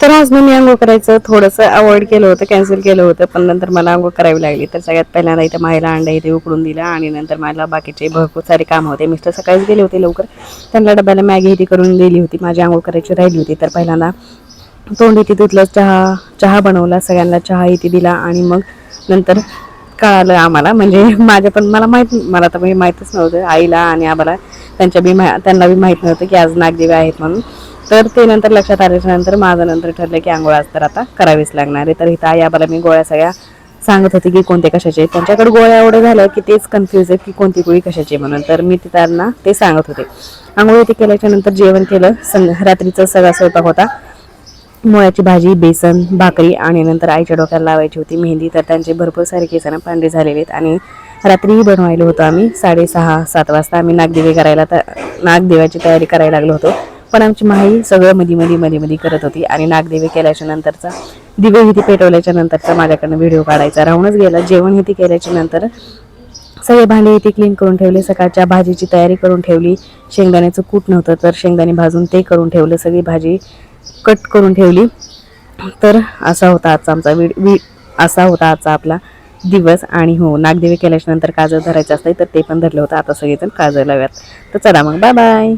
तर आज मी आंघोळ करायचं थोडंसं अवॉइड केलं होतं, कॅन्सल केलं होतं, पण नंतर मला आंघोळ करावी लागली. तर सगळ्यात पहिल्यांदा इथं माईला अंडा इथे उकडून दिला आणि नंतर मला बाकीचे भरपूर सारे काम होते. मिस्टर सकाळीच गेले होते लवकर, त्यांना डब्याला मॅगी इथे करून दिली होती, माझी आंघोळ करायची राहिली होती. तर पहिल्यांदा तोंड इथे धुतलं, चहा बनवला, सगळ्यांना चहा इथे दिला आणि मग नंतर कळालं आम्हाला, म्हणजे मला तर माहीतच नव्हतं, आईला आणि आम्हाला त्यांना बी माहीत नव्हतं की आज नागदेवी आहेत म्हणून. तर ते नंतर लक्षात आल्याच्या नंतर माझं नंतर ठरलं की आंघोळ आज तर आता करावीच लागणार आहे. तर इथं आई आम्हाला मी गोळ्या सगळ्या सांगत होती की कोणते कशाचे, त्यांच्याकडे गोळ्या एवढ्या झाल्या की तेच कन्फ्यूज आहे की कोणती गोळी कशाची म्हणून. तर मी त्यांना ते सांगत होते. आंघोळ इथे केल्याच्या नंतर जेवण केलं. रात्रीचा सगळा स्वयंपाक होता, मुळ्याची भाजी, बेसन, भाकरी आणि नंतर आईच्या डोक्याला लावायची होती मेहंदी. तर त्यांचे भरपूर सारे केसांना पांढरे झालेले आहेत आणि रात्रीही बनवायला होतं. आम्ही 6:30-7 वाजता आम्ही नागदेवाची तयारी करायला लागलो होतो. पण आमची माई सगळं मध्ये करत होती आणि नागदेवी केल्याच्या नंतरचा दिवे हिती पेटवल्याच्या नंतरचा माझ्याकडनं व्हिडिओ काढायचा राहूनच गेला. जेवण हिती केल्याच्या नंतर सगळे भांडे इथे क्लीन करून ठेवले, सकाळच्या भाजीची तयारी करून ठेवली. शेंगदाण्याचं कूट नव्हतं तर शेंगदाणे भाजून ते करून ठेवलं, सगळी भाजी कट करून ठेवली. तर असा होता आजचा आपला दिवस. आणि हो, नागदेवी केल्याच्या नंतर काजळ धरायचं असतं तर ते पण धरलं होतं. आता सगळेजण काजळ लावूयात. तर चला मग, बाय बाय.